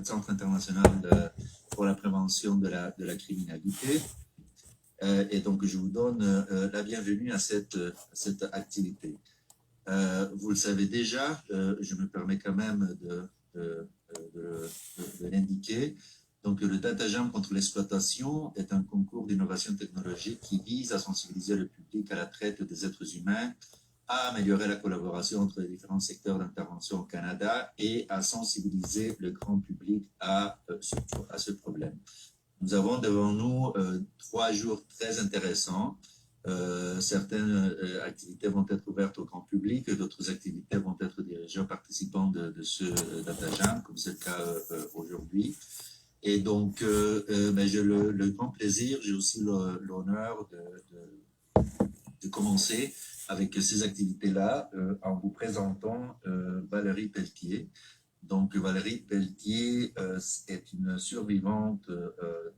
Centre international pour la prévention de la criminalité. Et donc, je vous donne la bienvenue à cette activité. Vous le savez déjà, je me permets quand même de l'indiquer. Donc, le Data Jam contre l'exploitation est un concours d'innovation technologique qui vise à sensibiliser le public à la traite des êtres humains, à améliorer la collaboration entre les différents secteurs d'intervention au Canada et à sensibiliser le grand public à ce problème. Nous avons devant nous 3 jours très intéressants. Certaines activités vont être ouvertes au grand public, d'autres activités vont être dirigées aux participants de ce Data Jam, comme c'est le cas aujourd'hui. Et donc, j'ai le grand plaisir, j'ai aussi l'honneur de commencer avec ces activités-là en vous présentant Valérie Pelletier. Donc, Valérie Pelletier est une survivante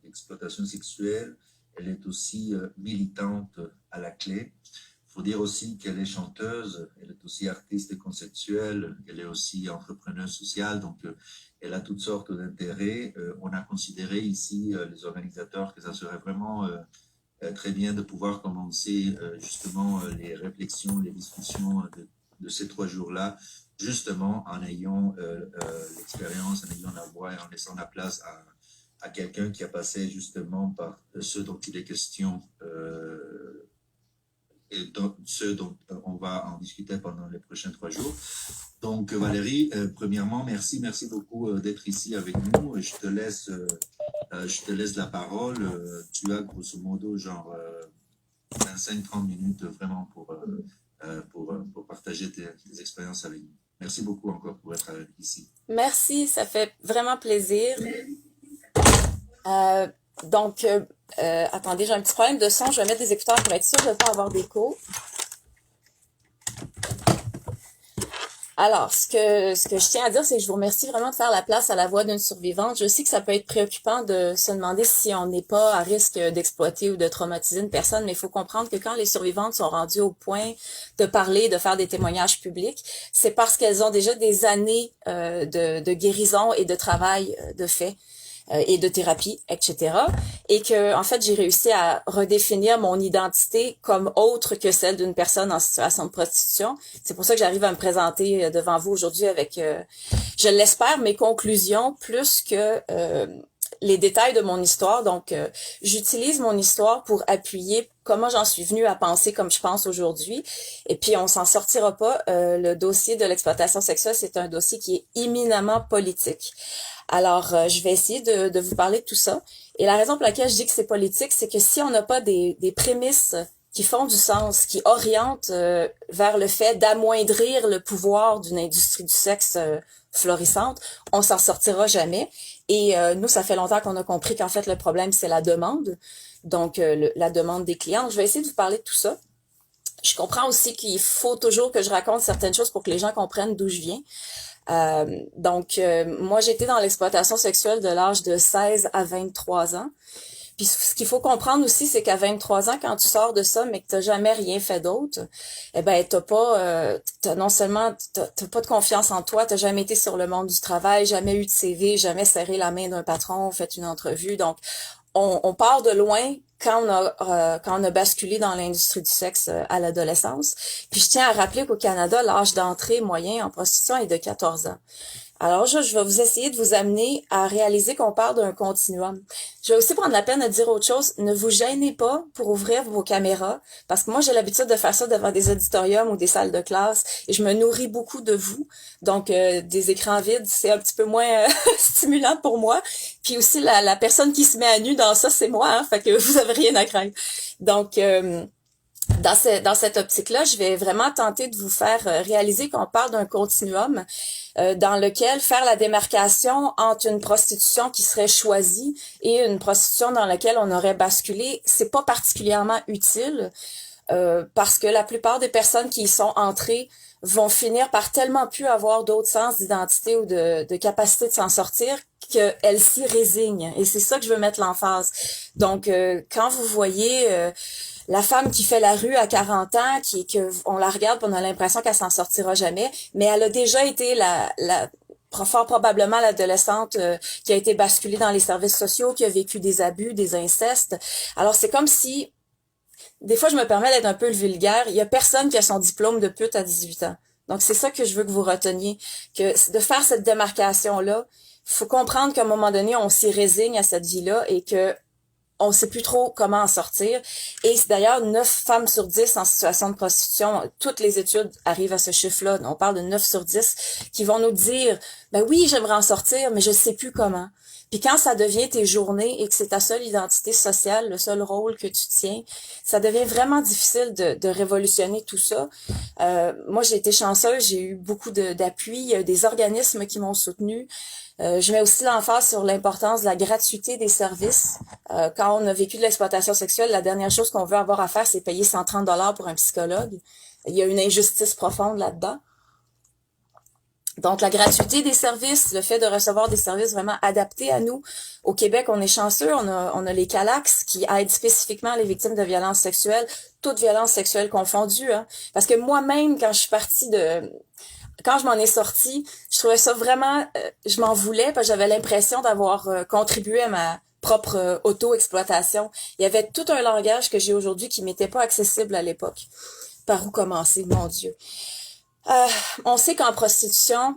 d'exploitation sexuelle. Elle est aussi militante à la clé. Il faut dire aussi qu'elle est chanteuse, elle est aussi artiste conceptuelle, elle est aussi entrepreneuse sociale, donc elle a toutes sortes d'intérêts. On a considéré ici, les organisateurs, que ça serait vraiment très bien de pouvoir commencer justement les réflexions, les discussions de ces 3 jours-là, justement en ayant l'expérience, en ayant la voix et en laissant la place à quelqu'un qui a passé justement par ce dont il est question et ce dont on va en discuter pendant les prochains 3 jours. Donc Valérie, premièrement, merci beaucoup d'être ici avec nous. Je te laisse la parole. Tu as grosso modo genre 25-30 minutes vraiment pour partager tes expériences avec nous. Merci beaucoup encore pour être ici. Merci, ça fait vraiment plaisir. Attendez, j'ai un petit problème de son. Je vais mettre des écouteurs pour être sûre de ne pas avoir d'écho. Alors, ce que je tiens à dire, c'est que je vous remercie vraiment de faire la place à la voix d'une survivante. Je sais que ça peut être préoccupant de se demander si on n'est pas à risque d'exploiter ou de traumatiser une personne, mais il faut comprendre que quand les survivantes sont rendues au point de parler, de faire des témoignages publics, c'est parce qu'elles ont déjà des années de guérison et de travail de fait. Et de thérapie, etc. Et que, en fait, j'ai réussi à redéfinir mon identité comme autre que celle d'une personne en situation de prostitution. C'est pour ça que j'arrive à me présenter devant vous aujourd'hui avec, je l'espère, mes conclusions plus que les détails de mon histoire. Donc, j'utilise mon histoire pour appuyer comment j'en suis venue à penser comme je pense aujourd'hui. Et puis, on s'en sortira pas. Le dossier de l'exploitation sexuelle, c'est un dossier qui est éminemment politique. Alors, je vais essayer de vous parler de tout ça. Et la raison pour laquelle je dis que c'est politique, c'est que si on n'a pas des prémices qui font du sens, qui orientent vers le fait d'amoindrir le pouvoir d'une industrie du sexe florissante, on s'en sortira jamais. Et nous, ça fait longtemps qu'on a compris qu'en fait, le problème, c'est la demande. Donc, la demande des clients. Je vais essayer de vous parler de tout ça. Je comprends aussi qu'il faut toujours que je raconte certaines choses pour que les gens comprennent d'où je viens. Moi, j'étais dans l'exploitation sexuelle de l'âge de 16 à 23 ans. Puis ce qu'il faut comprendre aussi, c'est qu'à 23 ans, quand tu sors de ça, mais que t'as jamais rien fait d'autre, eh ben non seulement t'as pas de confiance en toi, t'as jamais été sur le monde du travail, jamais eu de CV, jamais serré la main d'un patron, fait une entrevue. Donc, on part de loin quand on a basculé dans l'industrie du sexe à l'adolescence. Puis je tiens à rappeler qu'au Canada, l'âge d'entrée moyen en prostitution est de 14 ans. Alors, je vais vous essayer de vous amener à réaliser qu'on parle d'un continuum. Je vais aussi prendre la peine de dire autre chose. Ne vous gênez pas pour ouvrir vos caméras, parce que moi, j'ai l'habitude de faire ça devant des auditoriums ou des salles de classe, et je me nourris beaucoup de vous. Donc, des écrans vides, c'est un petit peu moins stimulant pour moi. Puis aussi, la personne qui se met à nu dans ça, c'est moi, hein, fait que vous avez rien à craindre. Donc, dans cette optique-là, je vais vraiment tenter de vous faire réaliser qu'on parle d'un continuum dans lequel faire la démarcation entre une prostitution qui serait choisie et une prostitution dans laquelle on aurait basculé, c'est pas particulièrement utile parce que la plupart des personnes qui y sont entrées vont finir par tellement plus avoir d'autres sens d'identité ou de capacité de s'en sortir qu'elles s'y résignent. Et c'est ça que je veux mettre l'emphase. Donc, quand vous voyez la femme qui fait la rue à 40 ans, on la regarde, on a l'impression qu'elle s'en sortira jamais, mais elle a déjà été la fort probablement l'adolescente qui a été basculée dans les services sociaux, qui a vécu des abus, des incestes. Alors c'est comme si, des fois je me permets d'être un peu le vulgaire, il y a personne qui a son diplôme de pute à 18 ans. Donc c'est ça que je veux que vous reteniez, que de faire cette démarcation-là, il faut comprendre qu'à un moment donné, on s'y résigne à cette vie-là et que on sait plus trop comment en sortir. Et c'est d'ailleurs 9 femmes sur 10 en situation de prostitution. Toutes les études arrivent à ce chiffre-là. On parle de 9 sur 10 qui vont nous dire, ben oui, j'aimerais en sortir, mais je sais plus comment. Puis quand ça devient tes journées et que c'est ta seule identité sociale, le seul rôle que tu tiens, ça devient vraiment difficile de révolutionner tout ça. Moi, j'ai été chanceuse, j'ai eu beaucoup d'appui, il y a des organismes qui m'ont soutenue. Je mets aussi l'emphase sur l'importance de la gratuité des services. Quand on a vécu de l'exploitation sexuelle, la dernière chose qu'on veut avoir à faire, c'est payer 130 $ pour un psychologue. Il y a une injustice profonde là-dedans. Donc, la gratuité des services, le fait de recevoir des services vraiment adaptés à nous. Au Québec, on est chanceux, on a les CALAX qui aident spécifiquement les victimes de violences sexuelles, toutes violences sexuelles confondues. Hein. Parce que moi-même, quand je m'en ai sortie, je trouvais ça vraiment, je m'en voulais parce que j'avais l'impression d'avoir contribué à ma propre auto-exploitation. Il y avait tout un langage que j'ai aujourd'hui qui m'était pas accessible à l'époque. Par où commencer, mon Dieu? On sait qu'en prostitution,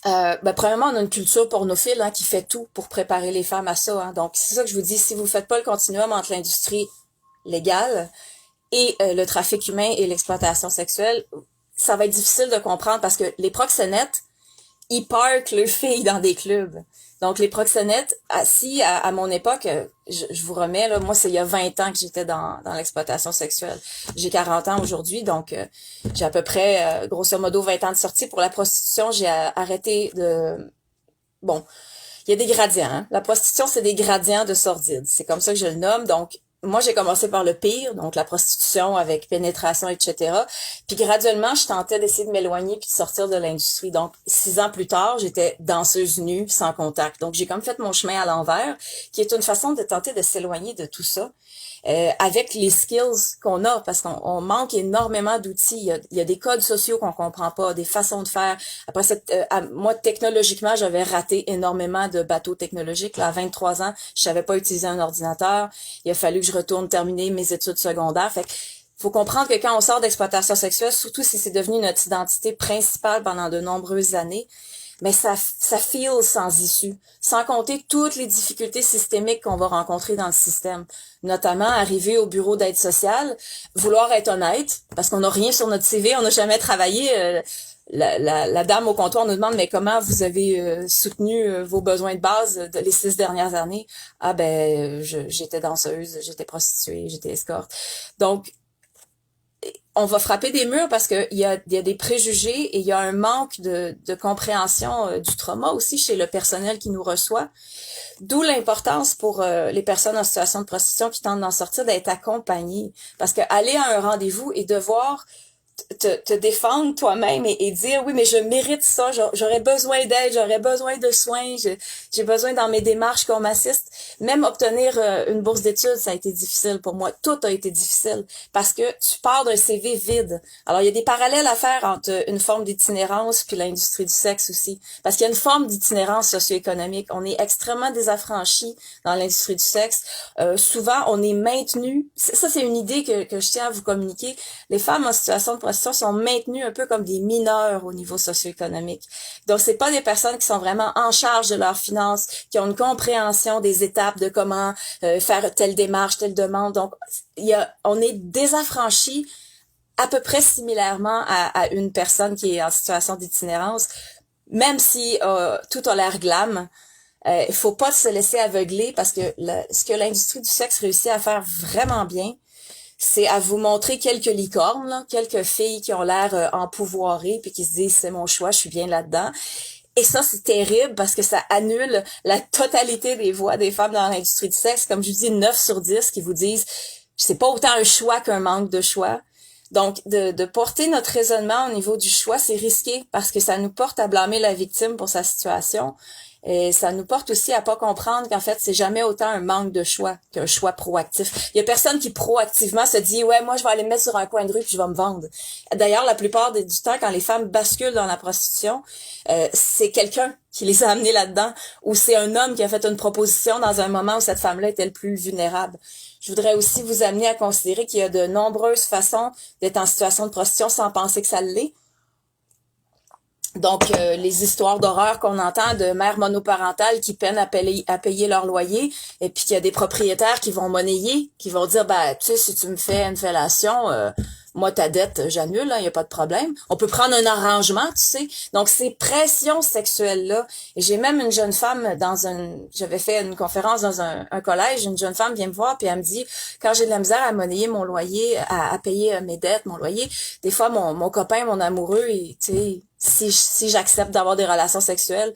premièrement, on a une culture pornophile qui fait tout pour préparer les femmes à ça. Hein. Donc, c'est ça que je vous dis, si vous faites pas le continuum entre l'industrie légale et le trafic humain et l'exploitation sexuelle, ça va être difficile de comprendre parce que les proxénètes, ils parquent leurs filles dans des clubs. Donc, les proxénètes, assis à mon époque, je vous remets, là, moi, c'est il y a 20 ans que j'étais dans l'exploitation sexuelle. J'ai 40 ans aujourd'hui, donc j'ai à peu près, grosso modo, 20 ans de sortie. Pour la prostitution, j'ai arrêté de... Bon, il y a des gradients. Hein? La prostitution, c'est des gradients de sordide. C'est comme ça que je le nomme. Donc, moi, j'ai commencé par le pire, donc la prostitution avec pénétration, etc. Puis graduellement, je tentais d'essayer de m'éloigner puis de sortir de l'industrie. Donc, 6 ans plus tard, j'étais danseuse nue, sans contact. Donc, j'ai comme fait mon chemin à l'envers, qui est une façon de tenter de s'éloigner de tout ça. Avec les skills qu'on a, parce qu'on manque énormément d'outils. Il y a des codes sociaux qu'on comprend pas, des façons de faire. Après, moi, technologiquement, j'avais raté énormément de bateaux technologiques. Là, à 23 ans, je savais pas utiliser un ordinateur. Il a fallu que je retourne terminer mes études secondaires. Fait que faut comprendre que quand on sort d'exploitation sexuelle, surtout si c'est devenu notre identité principale pendant de nombreuses années, mais ça feel sans issue, sans compter toutes les difficultés systémiques qu'on va rencontrer dans le système, notamment arriver au bureau d'aide sociale, vouloir être honnête, parce qu'on n'a rien sur notre CV, on n'a jamais travaillé. La dame au comptoir nous demande, mais comment vous avez soutenu vos besoins de base les 6 dernières années? Ah ben, j'étais danseuse, j'étais prostituée, j'étais escorte. Donc, on va frapper des murs parce que il y a des préjugés et il y a un manque de compréhension du trauma aussi chez le personnel qui nous reçoit. D'où l'importance pour les personnes en situation de prostitution qui tentent d'en sortir d'être accompagnées. Parce que aller à un rendez-vous et devoir te défendre toi-même et dire oui mais je mérite ça, j'aurais besoin d'aide, j'aurais besoin de soins, j'ai besoin dans mes démarches qu'on m'assiste. Même obtenir une bourse d'études, ça a été difficile pour moi. Tout a été difficile parce que tu pars d'un CV vide. Alors il y a des parallèles à faire entre une forme d'itinérance puis l'industrie du sexe aussi, parce qu'il y a une forme d'itinérance socio-économique. On est extrêmement désaffranchis dans l'industrie du sexe. Souvent on est maintenu. Ça c'est une idée que je tiens à vous communiquer. Les femmes en situation de prostitution sont maintenues un peu comme des mineurs au niveau socio-économique. Donc, c'est pas des personnes qui sont vraiment en charge de leurs finances, qui ont une compréhension des étapes de comment faire telle démarche, telle demande. Donc, on est désaffranchis à peu près similairement à une personne qui est en situation d'itinérance, même si tout a l'air glam. Il faut pas se laisser aveugler parce que ce que l'industrie du sexe réussit à faire vraiment bien, c'est à vous montrer quelques licornes, là, quelques filles qui ont l'air empouvoirées puis qui se disent c'est mon choix, je suis bien là-dedans. Et ça, c'est terrible parce que ça annule la totalité des voix des femmes dans l'industrie du sexe. Comme je vous dis, 9 sur 10 qui vous disent c'est pas autant un choix qu'un manque de choix. Donc, de porter notre raisonnement au niveau du choix, c'est risqué parce que ça nous porte à blâmer la victime pour sa situation. Et ça nous porte aussi à pas comprendre qu'en fait, c'est jamais autant un manque de choix qu'un choix proactif. Il y a personne qui proactivement se dit, ouais, moi, je vais aller me mettre sur un coin de rue puis je vais me vendre. D'ailleurs, la plupart du temps, quand les femmes basculent dans la prostitution, c'est quelqu'un qui les a amenées là-dedans, ou c'est un homme qui a fait une proposition dans un moment où cette femme-là était le plus vulnérable. Je voudrais aussi vous amener à considérer qu'il y a de nombreuses façons d'être en situation de prostitution sans penser que ça l'est. Donc, les histoires d'horreur qu'on entend de mères monoparentales qui peinent à payer leur loyer, et puis qu'il y a des propriétaires qui vont monnayer, qui vont dire, ben, tu sais, si tu me fais une fellation, moi, ta dette, j'annule, il n'y a pas de problème. On peut prendre un arrangement, tu sais. Donc, ces pressions sexuelles-là. Et j'ai même une jeune femme j'avais fait une conférence dans un collège, une jeune femme vient me voir, puis elle me dit, quand j'ai de la misère à monnayer mon loyer, à payer mes dettes, mon loyer, des fois, mon copain, mon amoureux, tu sais, si j'accepte d'avoir des relations sexuelles.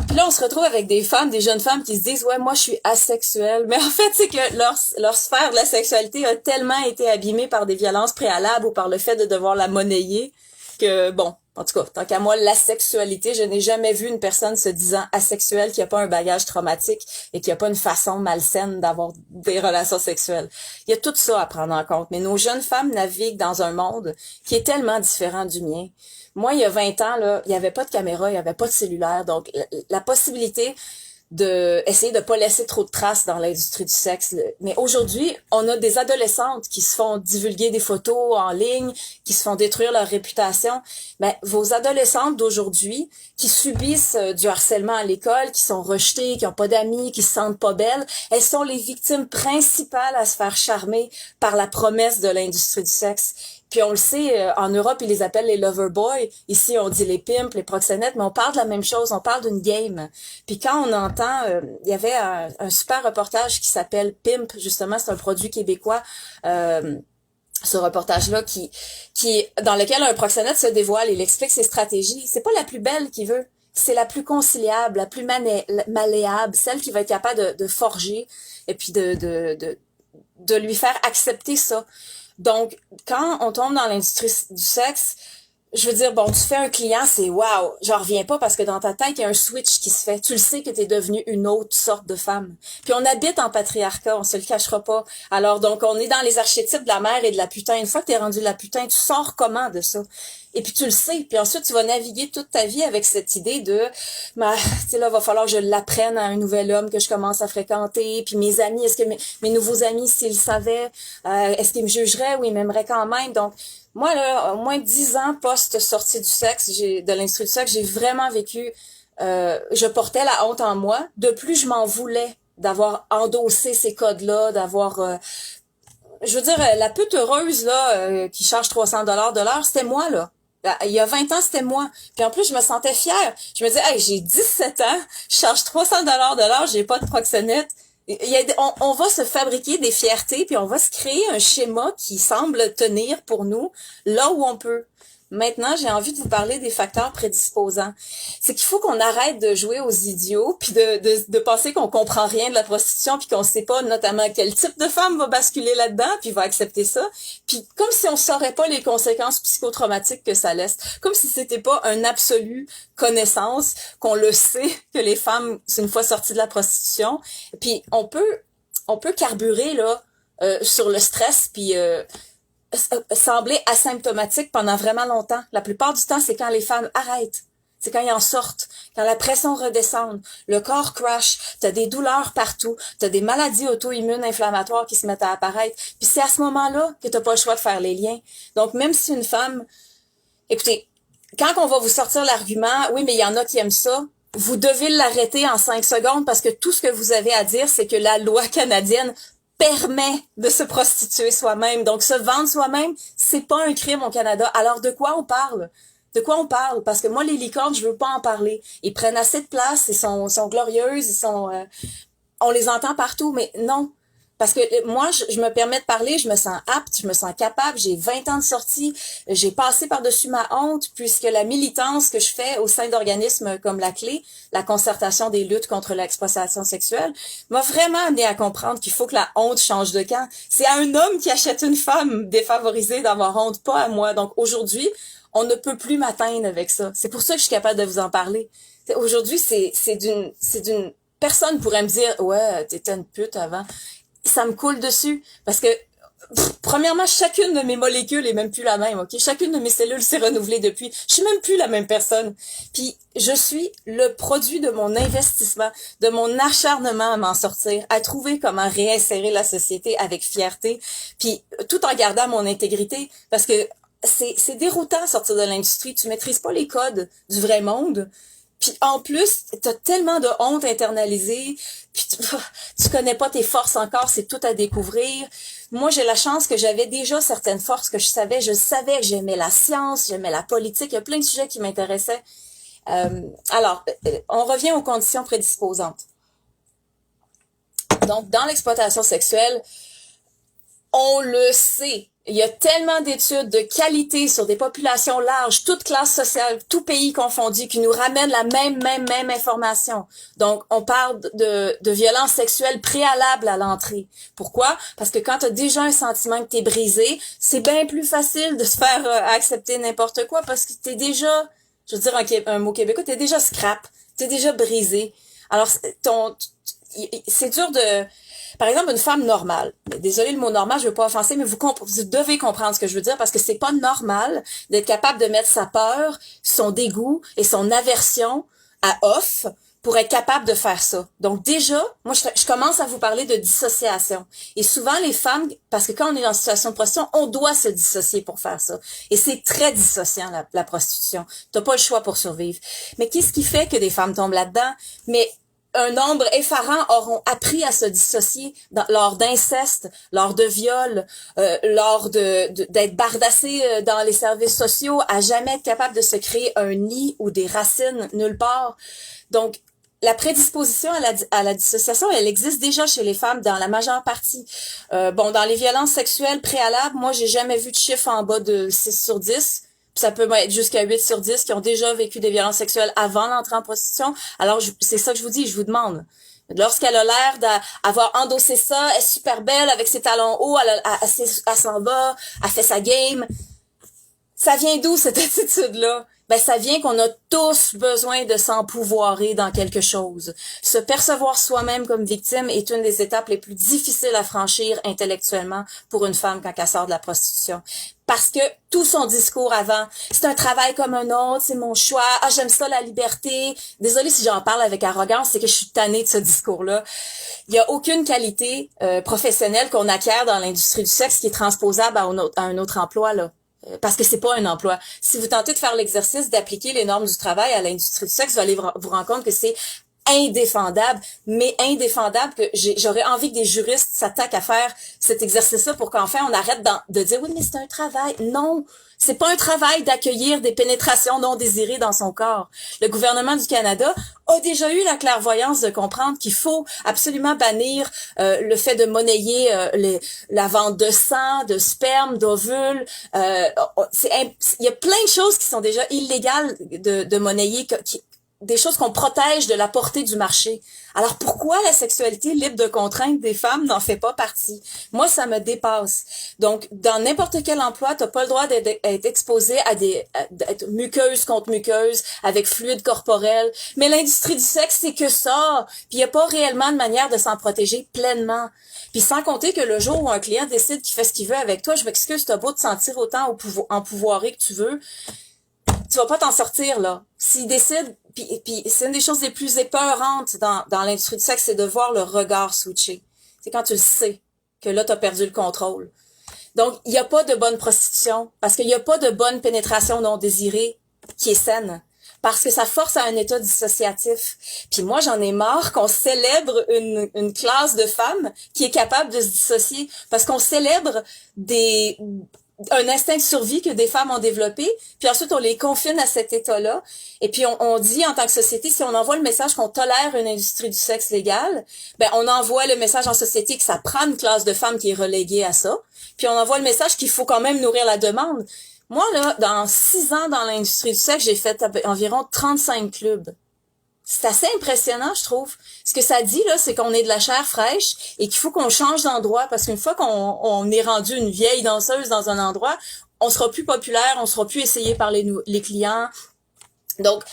Puis là, on se retrouve avec des jeunes femmes qui se disent, ouais, moi, je suis asexuelle. Mais en fait, c'est que leur sphère de la sexualité a tellement été abîmée par des violences préalables ou par le fait de devoir la monnayer que, bon, en tout cas, tant qu'à moi, la sexualité, je n'ai jamais vu une personne se disant asexuelle qui a pas un bagage traumatique et qui a pas une façon malsaine d'avoir des relations sexuelles. Il y a tout ça à prendre en compte. Mais nos jeunes femmes naviguent dans un monde qui est tellement différent du mien. Moi, il y a 20 ans, là, il n'y avait pas de caméra, il n'y avait pas de cellulaire. Donc, la possibilité de essayer de pas laisser trop de traces dans l'industrie du sexe. Mais aujourd'hui, on a des adolescentes qui se font divulguer des photos en ligne, qui se font détruire leur réputation. Ben, vos adolescentes d'aujourd'hui qui subissent du harcèlement à l'école, qui sont rejetées, qui ont pas d'amis, qui se sentent pas belles, elles sont les victimes principales à se faire charmer par la promesse de l'industrie du sexe. Puis on le sait, en Europe, ils les appellent les lover boys. Ici, on dit les pimps, les proxénètes, mais on parle de la même chose, on parle d'une game. Puis quand on entend, il y avait un super reportage qui s'appelle Pimp, justement, c'est un produit québécois, ce reportage-là dans lequel un proxénète se dévoile, il explique ses stratégies. C'est pas la plus belle qu'il veut, c'est la plus conciliable, la plus malléable, celle qui va être capable de forger et puis de lui faire accepter ça. Donc, quand on tombe dans l'industrie du sexe, je veux dire, bon, tu fais un client, c'est wow, j'en reviens pas parce que dans ta tête, il y a un switch qui se fait. Tu le sais que t'es devenue une autre sorte de femme. Puis on habite en patriarcat, on se le cachera pas. Alors donc, on est dans les archétypes de la mère et de la putain. Une fois que t'es rendu la putain, tu sors comment de ça? Et puis tu le sais. Puis ensuite, tu vas naviguer toute ta vie avec cette idée de, tu sais là, va falloir que je l'apprenne à un nouvel homme que je commence à fréquenter. Puis mes amis, est-ce que mes nouveaux amis, s'ils savaient, est-ce qu'ils me jugeraient ou ils m'aimeraient quand même? Donc, moi, là, au moins 10 ans post-sortie du sexe, de l'industrie du sexe, j'ai vraiment vécu, je portais la honte en moi. De plus, je m'en voulais d'avoir endossé ces codes-là, d'avoir, je veux dire, la pute heureuse, là, qui charge 300 $ de l'heure, c'était moi, là. Il y a 20 ans, c'était moi. Puis en plus, je me sentais fière. Je me disais, hey, j'ai 17 ans, je charge 300 $ de l'heure, j'ai pas de proxénète. On va se fabriquer des fiertés, puis on va se créer un schéma qui semble tenir pour nous là où on peut. Maintenant, j'ai envie de vous parler des facteurs prédisposants. C'est qu'il faut qu'on arrête de jouer aux idiots, puis de penser qu'on comprend rien de la prostitution, puis qu'on sait pas notamment quel type de femme va basculer là-dedans, puis va accepter ça. Puis comme si on saurait pas les conséquences psychotraumatiques que ça laisse. Comme si c'était pas un absolu connaissance, qu'on le sait, que les femmes, c'est une fois sorties de la prostitution. Puis on peut carburer, là, sur le stress, puis sembler asymptomatique pendant vraiment longtemps. La plupart du temps, c'est quand les femmes arrêtent. C'est quand ils en sortent, quand la pression redescend, le corps crash, t'as des douleurs partout, t'as des maladies auto-immunes inflammatoires qui se mettent à apparaître. Puis c'est à ce moment-là que t'as pas le choix de faire les liens. Donc même si une femme, écoutez, quand on va vous sortir l'argument, oui, mais il y en a qui aiment ça, vous devez l'arrêter en 5 secondes parce que tout ce que vous avez à dire, c'est que la loi canadienne permet de se prostituer soi-même. Donc, se vendre soi-même, c'est pas un crime au Canada. Alors, de quoi on parle? De quoi on parle? Parce que moi, les licornes, je veux pas en parler. Ils prennent assez de place, ils sont glorieuses, on les entend partout, mais non. Parce que moi, je me permets de parler, je me sens apte, je me sens capable, j'ai 20 ans de sortie, j'ai passé par-dessus ma honte, puisque la militance que je fais au sein d'organismes comme La Clé, la concertation des luttes contre l'exploitation sexuelle, m'a vraiment amené à comprendre qu'il faut que la honte change de camp. C'est à un homme qui achète une femme défavorisée d'avoir honte, pas à moi. Donc aujourd'hui, on ne peut plus m'atteindre avec ça. C'est pour ça que je suis capable de vous en parler. Aujourd'hui, c'est d'une personne pourrait me dire, ouais, t'étais une pute avant. Ça me coule dessus parce que premièrement, chacune de mes molécules est même plus la même, OK? Chacune de mes cellules s'est renouvelée depuis. Je suis même plus la même personne. Puis je suis le produit de mon investissement, de mon acharnement à m'en sortir, à trouver comment réinsérer la société avec fierté, puis tout en gardant mon intégrité parce que c'est déroutant de sortir de l'industrie, tu maîtrises pas les codes du vrai monde. Puis en plus, t'as tellement de honte internalisée, puis tu connais pas tes forces encore, c'est tout à découvrir. Moi, j'ai la chance que j'avais déjà certaines forces que je savais que j'aimais la science, j'aimais la politique, il y a plein de sujets qui m'intéressaient. Alors, on revient aux conditions prédisposantes. Donc, dans l'exploitation sexuelle, on le sait. Il y a tellement d'études de qualité sur des populations larges, toutes classes sociales, tout pays confondu, qui nous ramènent la même information. Donc, on parle de violences sexuelles préalables à l'entrée. Pourquoi? Parce que quand tu as déjà un sentiment que tu es brisé, c'est bien plus facile de se faire accepter n'importe quoi parce que tu es déjà, je veux dire un mot québécois, tu es déjà scrap, tu es déjà brisé. Alors, c'est dur de... Par exemple, une femme normale. Désolée, le mot normal, je veux pas offenser, mais vous devez comprendre ce que je veux dire parce que c'est pas normal d'être capable de mettre sa peur, son dégoût et son aversion à off pour être capable de faire ça. Donc déjà, moi, je commence à vous parler de dissociation. Et souvent, les femmes, parce que quand on est dans une situation de prostitution, on doit se dissocier pour faire ça. Et c'est très dissociant, la prostitution. T'as pas le choix pour survivre. Mais qu'est-ce qui fait que des femmes tombent là-dedans? Mais un nombre effarant auront appris à se dissocier lors d'inceste, lors de viol, lors d'être bardassés dans les services sociaux, à jamais être capable de se créer un nid ou des racines nulle part. Donc, la prédisposition à la dissociation, elle existe déjà chez les femmes dans la majeure partie. Dans les violences sexuelles préalables, moi, j'ai jamais vu de chiffre en bas de 6 sur 10. Ça peut être jusqu'à 8 sur 10 qui ont déjà vécu des violences sexuelles avant l'entrée en prostitution. Alors, c'est ça que je vous dis, je vous demande. Lorsqu'elle a l'air d'avoir endossé ça, elle est super belle avec ses talons hauts, elle s'en va, elle fait sa game. Ça vient d'où cette attitude-là? Ben, ça vient qu'on a tous besoin de s'empouvoirer dans quelque chose. Se percevoir soi-même comme victime est une des étapes les plus difficiles à franchir intellectuellement pour une femme quand elle sort de la prostitution. Parce que tout son discours avant, c'est un travail comme un autre, c'est mon choix, ah, j'aime ça, la liberté. Désolée si j'en parle avec arrogance, c'est que je suis tannée de ce discours-là. Il y a aucune qualité professionnelle qu'on acquiert dans l'industrie du sexe qui est transposable à un autre emploi, là. Parce que c'est pas un emploi. Si vous tentez de faire l'exercice d'appliquer les normes du travail à l'industrie du sexe, vous allez vous rendre compte que c'est indéfendable, mais indéfendable que j'aurais envie que des juristes s'attaquent à faire cet exercice-là pour qu'enfin on arrête de dire oui, mais c'est un travail. Non, c'est pas un travail d'accueillir des pénétrations non désirées dans son corps. Le gouvernement du Canada a déjà eu la clairvoyance de comprendre qu'il faut absolument bannir le fait de monnayer la vente de sang, de sperme, d'ovules. Il y a plein de choses qui sont déjà illégales de monnayer, des choses qu'on protège de la portée du marché. Alors pourquoi la sexualité libre de contraintes des femmes n'en fait pas partie? Moi, ça me dépasse. Donc, dans n'importe quel emploi, t'as pas le droit d'être exposé d'être muqueuse contre muqueuse, avec fluide corporel. Mais l'industrie du sexe, c'est que ça. Puis il y a pas réellement de manière de s'en protéger pleinement. Puis sans compter que le jour où un client décide qu'il fait ce qu'il veut avec toi, je m'excuse, t'as beau te sentir autant empouvoiré que tu veux, tu vas pas t'en sortir, là. S'il décide, puis c'est une des choses les plus épeurantes dans l'industrie du sexe, c'est de voir le regard switcher. C'est quand tu le sais que là, t'as perdu le contrôle. Donc, il n'y a pas de bonne prostitution, parce qu'il n'y a pas de bonne pénétration non désirée qui est saine. Parce que ça force à un état dissociatif. Puis moi, j'en ai marre qu'on célèbre une classe de femmes qui est capable de se dissocier. Parce qu'on célèbre un instinct de survie que des femmes ont développé, puis ensuite on les confine à cet état-là, et puis on dit en tant que société, si on envoie le message qu'on tolère une industrie du sexe légale, ben on envoie le message en société que ça prend une classe de femmes qui est reléguée à ça, puis on envoie le message qu'il faut quand même nourrir la demande. Moi, là, dans 6 ans dans l'industrie du sexe, j'ai fait environ 35 clubs. C'est assez impressionnant, je trouve. Ce que ça dit, là, c'est qu'on est de la chair fraîche et qu'il faut qu'on change d'endroit parce qu'une fois qu'on est rendu une vieille danseuse dans un endroit, on sera plus populaire, on sera plus essayé par les clients. Donc,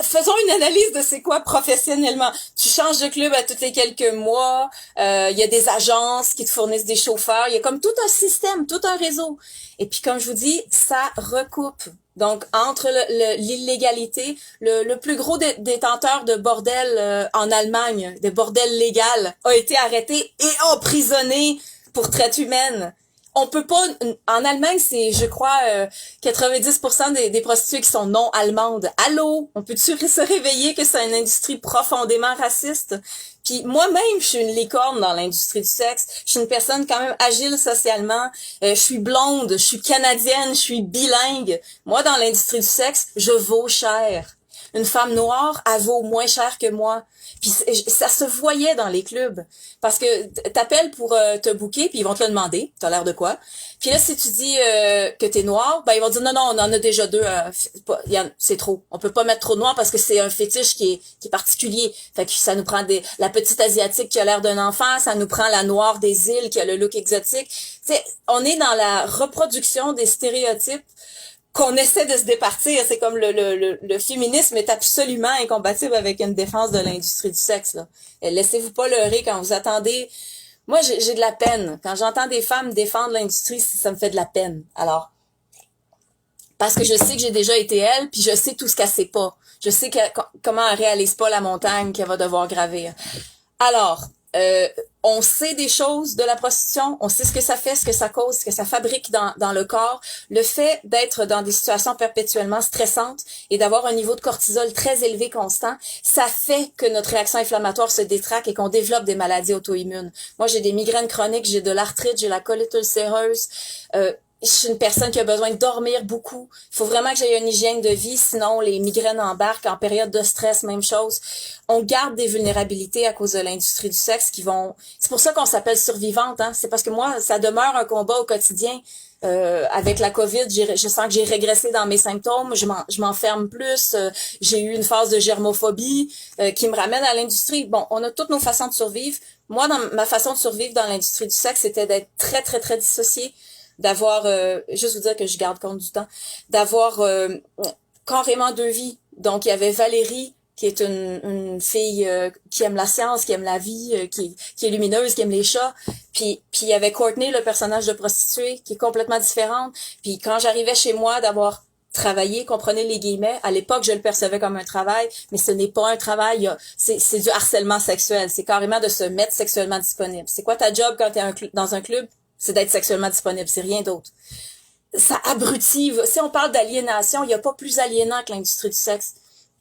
faisons une analyse de c'est quoi professionnellement. Tu changes de club à tous les quelques mois. Il y a des agences qui te fournissent des chauffeurs. Il y a comme tout un système, tout un réseau. Et puis, comme je vous dis, ça recoupe. Donc, entre l'illégalité, le plus gros détenteur de bordel en Allemagne, de bordel légal, a été arrêté et emprisonné pour traite humaine. On peut pas, en Allemagne, c'est, je crois, 90% des prostituées qui sont non allemandes. Allô? On peut-tu se réveiller que c'est une industrie profondément raciste? Puis moi-même, je suis une licorne dans l'industrie du sexe. Je suis une personne quand même agile socialement. Je suis blonde, je suis canadienne, je suis bilingue. Moi, dans l'industrie du sexe, je vaux cher. Une femme noire, elle vaut moins cher que moi. Puis ça se voyait dans les clubs. Parce que t'appelles pour te booker, puis ils vont te le demander. T'as l'air de quoi? Puis là, si tu dis que t'es noir, ben ils vont dire non, on en a déjà deux. C'est trop. On peut pas mettre trop de noir parce que c'est un fétiche qui est particulier. Fait que ça nous prend la petite asiatique qui a l'air d'un enfant, ça nous prend la noire des îles qui a le look exotique. T'sais, on est dans la reproduction des stéréotypes qu'on essaie de se départir. C'est comme le féminisme est absolument incompatible avec une défense de l'industrie du sexe, là. Et laissez-vous pas leurrer quand vous attendez. Moi, j'ai de la peine. Quand j'entends des femmes défendre l'industrie, ça me fait de la peine. Alors, parce que je sais que j'ai déjà été elle, puis je sais tout ce qu'elle sait pas. Je sais comment elle réalise pas la montagne qu'elle va devoir gravir. Alors, on sait des choses de la prostitution, on sait ce que ça fait, ce que ça cause, ce que ça fabrique dans le corps. Le fait d'être dans des situations perpétuellement stressantes et d'avoir un niveau de cortisol très élevé constant, ça fait que notre réaction inflammatoire se détraque et qu'on développe des maladies auto-immunes. Moi, j'ai des migraines chroniques, j'ai de l'arthrite, j'ai la colite ulcéreuse. Je suis une personne qui a besoin de dormir beaucoup. Il faut vraiment que j'aie une hygiène de vie, sinon les migraines embarquent. En période de stress, même chose. On garde des vulnérabilités à cause de l'industrie du sexe qui vont... C'est pour ça qu'on s'appelle survivante, hein. C'est parce que moi, ça demeure un combat au quotidien. Avec la COVID, je sens que j'ai régressé dans mes symptômes, je m'enferme plus, j'ai eu une phase de germophobie qui me ramène à l'industrie. Bon, on a toutes nos façons de survivre. Moi, dans ma façon de survivre dans l'industrie du sexe, c'était d'être très, très, très dissociée, d'avoir, juste vous dire que je garde compte du temps, d'avoir carrément deux vies. Donc, il y avait Valérie, qui est une fille qui aime la science, qui aime la vie, qui est lumineuse, qui aime les chats. Puis il y avait Courtney, le personnage de prostituée, qui est complètement différente. Puis quand j'arrivais chez moi d'avoir travaillé, comprenez les guillemets, à l'époque, je le percevais comme un travail, mais ce n'est pas un travail, c'est du harcèlement sexuel. C'est carrément de se mettre sexuellement disponible. C'est quoi ta job quand t'es dans un club? C'est d'être sexuellement disponible, c'est rien d'autre. Ça abrutit. Si on parle d'aliénation, il n'y a pas plus aliénant que l'industrie du sexe.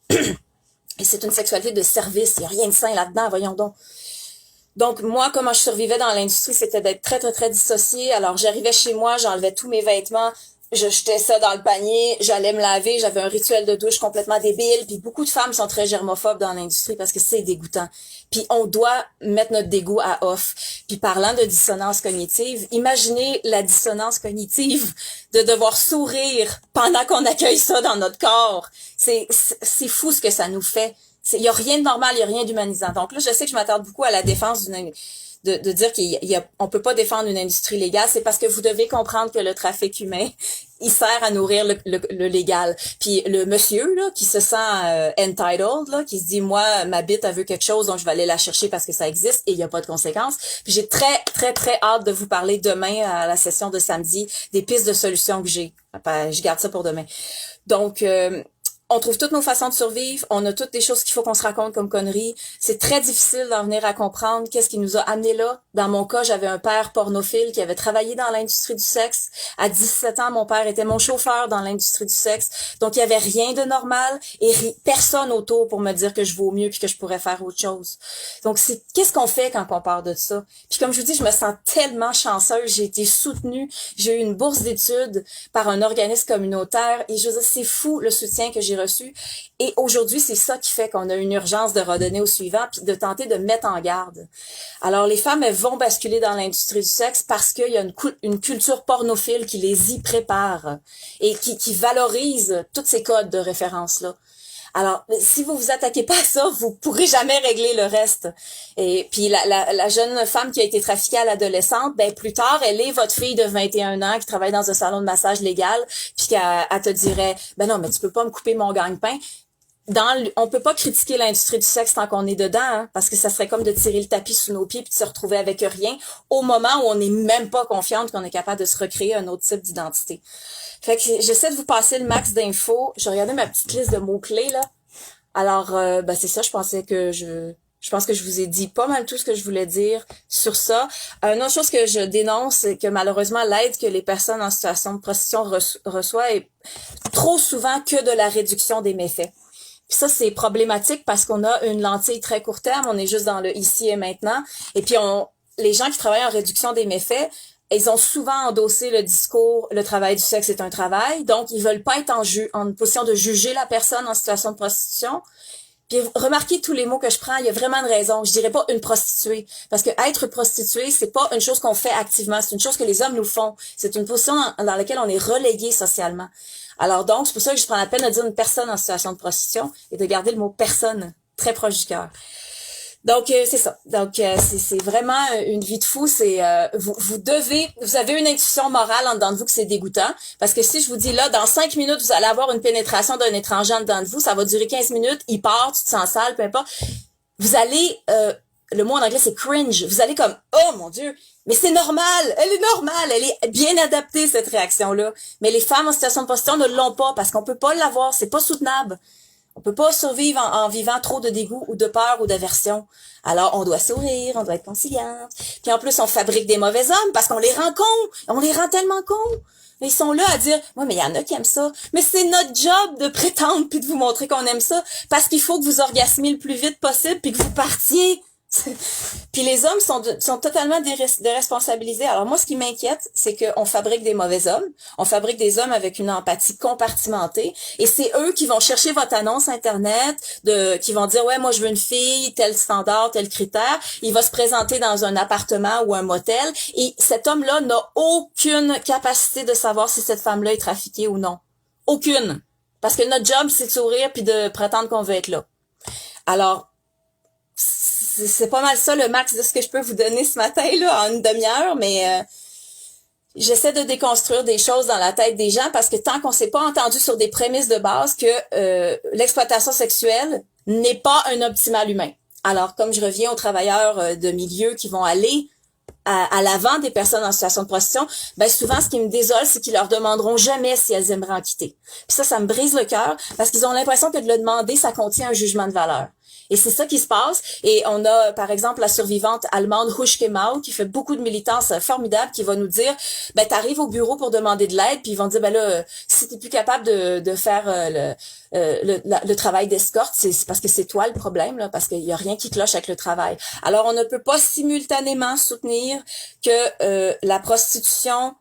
Et c'est une sexualité de service. Il n'y a rien de sain là-dedans, voyons donc. Donc, moi, comment je survivais dans l'industrie, c'était d'être très, très, très dissociée. Alors, j'arrivais chez moi, j'enlevais tous mes vêtements, je jetais ça dans le panier, j'allais me laver, j'avais un rituel de douche complètement débile. Puis beaucoup de femmes sont très germophobes dans l'industrie parce que c'est dégoûtant. Puis on doit mettre notre dégoût à off. Puis parlant de dissonance cognitive, imaginez la dissonance cognitive de devoir sourire pendant qu'on accueille ça dans notre corps. C'est fou ce que ça nous fait. Il y a rien de normal, il y a rien d'humanisant. Donc là, je sais que je m'attarde beaucoup à la défense de dire on peut pas défendre une industrie légale, c'est parce que vous devez comprendre que le trafic humain, il sert à nourrir le légal. Puis le monsieur là qui se sent entitled là, qui se dit moi ma bite elle veut quelque chose donc je vais aller la chercher parce que ça existe et il y a pas de conséquences. Puis j'ai très très très hâte de vous parler demain à la session de samedi des pistes de solutions que j'ai. Je garde ça pour demain. Donc on trouve toutes nos façons de survivre, on a toutes des choses qu'il faut qu'on se raconte comme conneries. C'est très difficile d'en venir à comprendre qu'est-ce qui nous a amenés là. Dans mon cas, j'avais un père pornophile qui avait travaillé dans l'industrie du sexe. À 17 ans, mon père était mon chauffeur dans l'industrie du sexe. Donc, il y avait rien de normal et personne autour pour me dire que je vaux mieux puis que je pourrais faire autre chose. Donc, qu'est-ce qu'on fait quand on part de ça? Puis comme je vous dis, je me sens tellement chanceuse. J'ai été soutenue. J'ai eu une bourse d'études par un organisme communautaire et je veux dire, c'est fou le soutien que j'ai reçu. Et aujourd'hui, c'est ça qui fait qu'on a une urgence de redonner au suivant puis de tenter de mettre en garde. Alors, les femmes, elles vont basculer dans l'industrie du sexe parce qu'il y a une culture pornophile qui les y prépare et qui valorise tous ces codes de référence-là. Alors, si vous vous attaquez pas à ça, vous pourrez jamais régler le reste. Et puis, la jeune femme qui a été trafiquée à l'adolescente, ben plus tard, elle est votre fille de 21 ans qui travaille dans un salon de massage légal, puis qu'elle te dirait, ben non, mais tu peux pas me couper mon gagne-pain. On peut pas critiquer l'industrie du sexe tant qu'on est dedans, hein, parce que ça serait comme de tirer le tapis sous nos pieds puis de se retrouver avec rien au moment où on n'est même pas confiante qu'on est capable de se recréer un autre type d'identité. Fait que j'essaie de vous passer le max d'infos. J'ai regardé ma petite liste de mots-clés, là. Alors, ben c'est ça, je pense que je vous ai dit pas mal tout ce que je voulais dire sur ça. Une autre chose que je dénonce, c'est que malheureusement, l'aide que les personnes en situation de prostitution reçoivent est trop souvent que de la réduction des méfaits. Puis ça, c'est problématique parce qu'on a une lentille très court terme, on est juste dans le ici et maintenant. Et puis, les gens qui travaillent en réduction des méfaits, ils ont souvent endossé le discours, le travail du sexe est un travail. Donc, ils veulent pas être en position de juger la personne en situation de prostitution. Puis remarquez tous les mots que je prends, il y a vraiment une raison. Je dirais pas une prostituée, parce que être prostituée, c'est pas une chose qu'on fait activement, c'est une chose que les hommes nous font. C'est une position dans laquelle on est relégué socialement. Alors donc, c'est pour ça que je prends la peine de dire une personne en situation de prostitution et de garder le mot personne très proche du cœur. Donc c'est ça. Donc c'est vraiment une vie de fou. C'est vous avez une intuition morale en dedans de vous que c'est dégoûtant. Parce que si je vous dis là, dans 5 minutes, vous allez avoir une pénétration d'un étranger en dedans de vous, ça va durer 15 minutes, il part, tu te sens sale, peu importe. Vous allez le mot en anglais c'est cringe. Vous allez comme oh mon Dieu, mais c'est normal, elle est normale, elle est bien adaptée cette réaction-là. Mais les femmes en situation de prostitution ne l'ont pas parce qu'on peut pas l'avoir, c'est pas soutenable. On peut pas survivre en vivant trop de dégoût ou de peur ou d'aversion. Alors, on doit sourire, on doit être conciliante. Puis en plus, on fabrique des mauvais hommes parce qu'on les rend cons. On les rend tellement cons. Ils sont là à dire, ouais, mais il y en a qui aiment ça. Mais c'est notre job de prétendre puis de vous montrer qu'on aime ça parce qu'il faut que vous orgasmiez le plus vite possible puis que vous partiez. Puis les hommes sont totalement déresponsabilisés. Alors moi, ce qui m'inquiète, c'est qu'on fabrique des mauvais hommes. On fabrique des hommes avec une empathie compartimentée. Et c'est eux qui vont chercher votre annonce Internet, qui vont dire, ouais, moi, je veux une fille, tel standard, tel critère. Il va se présenter dans un appartement ou un motel. Et cet homme-là n'a aucune capacité de savoir si cette femme-là est trafiquée ou non. Aucune. Parce que notre job, c'est de sourire puis de prétendre qu'on veut être là. Alors, c'est pas mal ça le max de ce que je peux vous donner ce matin là en une demi-heure, mais j'essaie de déconstruire des choses dans la tête des gens parce que tant qu'on s'est pas entendu sur des prémices de base que l'exploitation sexuelle n'est pas un optimal humain. Alors comme je reviens aux travailleurs de milieu qui vont aller à l'avant des personnes en situation de prostitution, ben souvent ce qui me désole, c'est qu'ils leur demanderont jamais si elles aimeraient en quitter. Puis ça me brise le cœur parce qu'ils ont l'impression que de le demander, ça contient un jugement de valeur. Et c'est ça qui se passe. Et on a, par exemple, la survivante allemande Huschke Mau, qui fait beaucoup de militance formidable, qui va nous dire, ben, t'arrives au bureau pour demander de l'aide, puis ils vont dire, ben là, si t'es plus capable de faire le travail d'escorte, c'est parce que c'est toi le problème, là, parce qu'il y a rien qui cloche avec le travail. Alors, on ne peut pas simultanément soutenir que la prostitution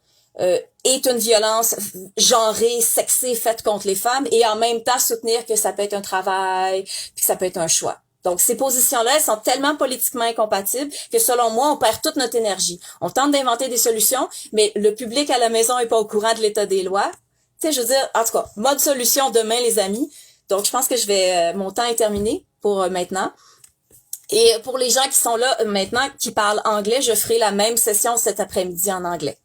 est une violence genrée, sexée, faite contre les femmes, et en même temps soutenir que ça peut être un travail, puis que ça peut être un choix. Donc, ces positions-là, elles sont tellement politiquement incompatibles que, selon moi, on perd toute notre énergie. On tente d'inventer des solutions, mais le public à la maison est pas au courant de l'état des lois. Tu sais, je veux dire, en tout cas, mode solution demain, les amis. Donc, je pense que mon temps est terminé pour maintenant. Et pour les gens qui sont là maintenant, qui parlent anglais, je ferai la même session cet après-midi en anglais.